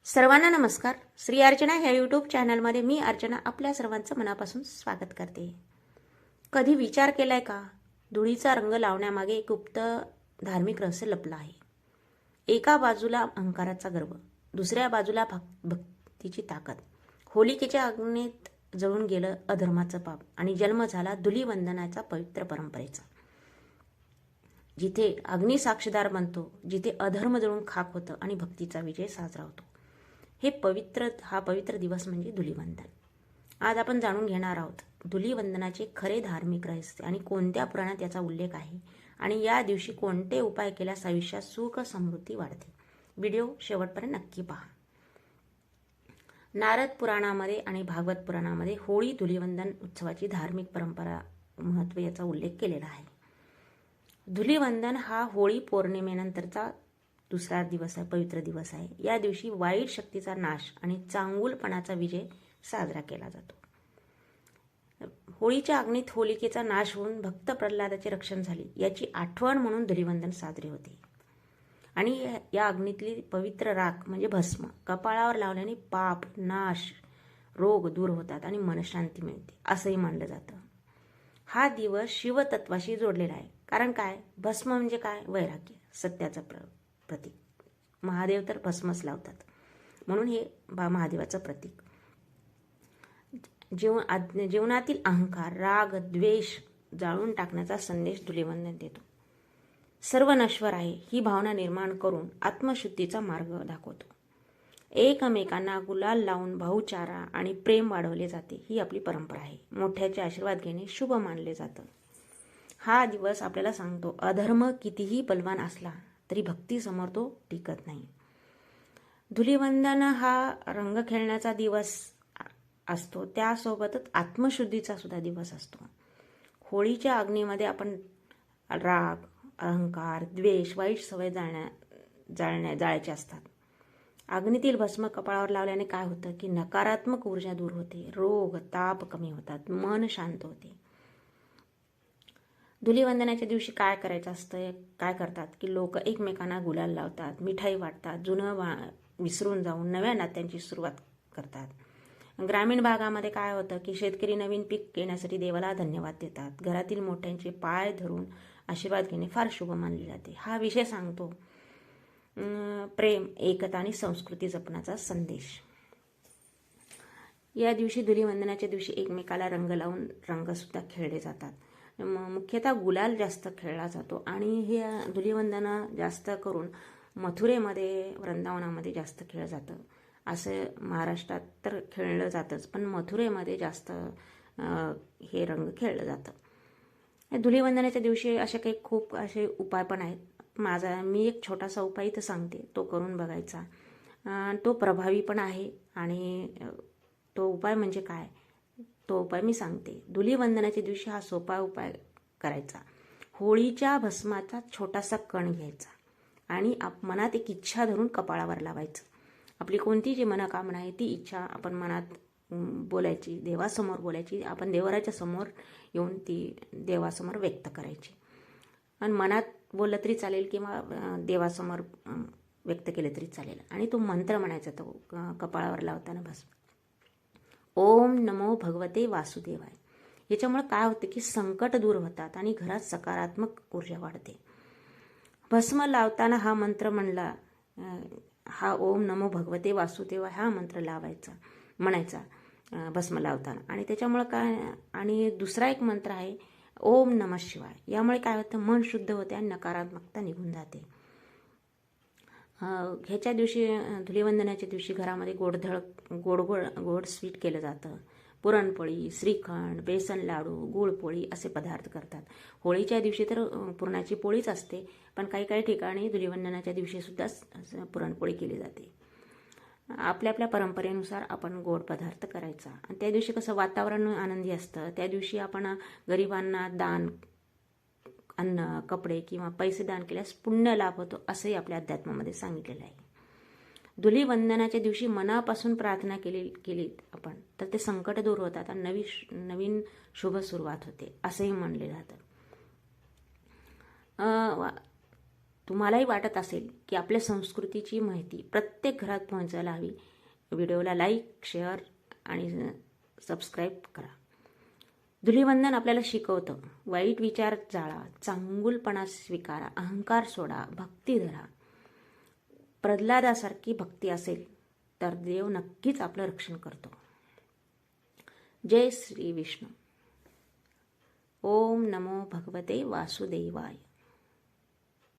सर्वांना नमस्कार. श्री अर्चना ह्या यूट्यूब चॅनलमध्ये मी अर्चना आपल्या सर्वांचं मनापासून स्वागत करते. कधी विचार केलाय का, धुळीचा रंग लावण्यामागे एक गुप्त धार्मिक रहस्य लपलं आहे. एका बाजूला अहंकाराचा गर्व, दुसऱ्या बाजूला भक्तीची ताकद. होलिकेच्या अग्नीत जळून गेलं अधर्माचं पाप आणि जन्म झाला धुलीवंदनाचा पवित्र परंपरेचा. जिथे अग्नी साक्षीदार बनतो, जिथे अधर्म जळून खाक होतं आणि भक्तीचा विजय साजरा होतो. हा पवित्र दिवस म्हणजे धुलीवंदन. आज आपण जाणून घेणार आहोत धुलीवंदनाचे खरे धार्मिक रहस्य आणि कोणत्या पुराणात याचा उल्लेख आहे आणि या दिवशी कोणते उपाय केल्यास आयुष्यात सुख समृद्धी वाढते. व्हिडिओ शेवटपर्यंत नक्की पहा. नारद पुराणामध्ये आणि भागवत पुराणामध्ये होळी धुलीवंदन उत्सवाची धार्मिक परंपरा महत्त्व याचा उल्लेख केलेला आहे. धुलीवंदन हा होळी पौर्णिमेनंतरचा दुसरा दिवस आहे, पवित्र दिवस आहे. या दिवशी वाईट शक्तीचा नाश आणि चांगुलपणाचा विजय साजरा केला जातो. होळीच्या अग्नीत होलिकेचा नाश होऊन भक्त प्रल्हादाचे रक्षण झाले याची आठवण म्हणून धुलीवंदन साजरे होते. आणि या अग्नीतली पवित्र राख म्हणजे भस्म कपाळावर लावल्याने पाप नाश रोग दूर होतात आणि मनशांती मिळते असंही मानलं जातं. हा दिवस शिवतत्वाशी जोडलेला आहे. कारण काय, भस्म म्हणजे काय, वैराग्य, सत्याचं प्रतीक. महादेव तर भस्मच लावतात, म्हणून हे महादेवाचं प्रतीक. जीवनातील अहंकार राग द्वेष जाळून टाकण्याचा संदेश धुलीवंदन देतो. सर्व नश्वर आहे ही भावना निर्माण करून आत्मशुद्धीचा मार्ग दाखवतो. एकमेकांना गुलाल लावून भाऊचारा आणि प्रेम वाढवले जाते ही आपली परंपरा आहे. मोठ्याचे आशीर्वाद घेणे शुभ मानले जातं. हा दिवस आपल्याला सांगतो अधर्म कितीही बलवान असला तरी भक्ती समोर तो टिकत नाही. धुलीवंदन हा रंग खेळण्याचा दिवस असतो, त्यासोबतच आत्मशुद्धीचा सुद्धा दिवस असतो. होळीच्या अग्नीमध्ये आपण राग अहंकार द्वेष वाईट सवय जाळायचे असतात. अग्नीतील भस्म कपाळावर लावल्याने काय होतं की नकारात्मक ऊर्जा दूर होते, रोग ताप कमी होतात, मन शांत होते. धुलीवंदनाच्या दिवशी काय करायचं असतं, काय करतात की लोक एकमेकांना गुलाल लावतात, मिठाई वाटतात, जुनं विसरून जाऊन नव्या नात्यांची सुरुवात करतात. ग्रामीण भागामध्ये काय होतं की शेतकरी नवीन पीक येण्यासाठी देवाला धन्यवाद देतात. घरातील मोठ्यांचे पाय धरून आशीर्वाद घेणे फार शुभ मानले जाते. हा विषय सांगतो प्रेम एकता आणि संस्कृती जपण्याचा संदेश. या दिवशी धुलीवंदनाच्या दिवशी एकमेकाला रंग लावून रंगसुद्धा खेळले जातात. मुख्यतः गुलाल जास्त खेळला जातो आणि हे धुलीवंदन जास्त करून मथुरेमध्ये वृंदावनामध्ये जास्त खेळलं जातं. असं महाराष्ट्रात तर खेळलं जातंच, पण मथुरेमध्ये जास्त हे रंग खेळलं जातं. धुलीवंदनाच्या दिवशी असे काही खूप असे उपाय पण आहेत. मी एक छोटासा उपाय इथं सांगते, तो करून बघायचा. तो प्रभावी पण आहे आणि तो उपाय म्हणजे काय, तो उपाय मी सांगते. धुलीवंदनाच्या दिवशी हा सोपा उपाय करायचा. होळीच्या भस्माचा छोटासा कण घ्यायचा आणि मनात एक इच्छा धरून कपाळावर लावायचं. आपली कोणती जी मनोकामना आहे ती इच्छा आपण मनात बोलायची, देवासमोर बोलायची. आपण देवराच्या समोर येऊन ती देवासमोर व्यक्त करायची. आणि मनात बोललं तरी चालेल किंवा देवासमोर व्यक्त केलं तरी चालेल. आणि तो मंत्र म्हणायचा तो कपाळावर लावताना भस्म, ओम नमो भगवते वासुदेवाय. याच्यामुळे काय होतं की संकट दूर होतात आणि घरात सकारात्मक ऊर्जा वाढते. भस्म लावताना हा मंत्र हा ओम नमो भगवते वासुदेवाय हा मंत्र म्हणायचा भस्म लावताना. आणि त्याच्यामुळे काय, आणि दुसरा एक मंत्र आहे ओम नमः शिवाय. यामुळे काय होतं, मन शुद्ध होते आणि नकारात्मकता निघून जाते. ह्याच्या दिवशी धुलीवंदनाच्या दिवशी घरामध्ये गोड स्वीट केलं जातं. पुरणपोळी, श्रीखंड, बेसन लाडू, गुळपोळी असे पदार्थ करतात. होळीच्या दिवशी तर पुरणाची पोळीच असते, पण काही ठिकाणी धुलीवंदनाच्या दिवशी सुद्धा पुरणपोळी केली जाते. आपल्या परंपरेनुसार आपण गोड पदार्थ करायचा. आणि त्या दिवशी कसं वातावरण आनंदी असतं. त्या दिवशी आपण गरिबांना दान, अन्न, कपडे किंवा पैसे दान केल्यास पुण्य लाभ होतो असंही आपल्या अध्यात्मामध्ये सांगितलेलं आहे. धुलीवंदनाच्या दिवशी मनापासून प्रार्थना केली आपण तर ते संकट दूर होतात आणि नवीन शुभ सुरुवात होते असंही म्हणले जातं. तुम्हालाही वाटत असेल की आपल्या संस्कृतीची माहिती प्रत्येक घरात पोहोचायला हवी, व्हिडिओला लाईक, शेअर आणि सबस्क्राईब करा. धुलिवंदन आपल्याला शिकवतं, वाईट विचार जाळा, चांगुलपणा स्वीकारा, अहंकार सोडा, भक्ती धरा. प्रल्हादासारखी भक्ती असेल तर देव नक्कीच आपलं रक्षण करतो. जय श्री विष्णू. ओम नमो भगवते वासुदेवाय.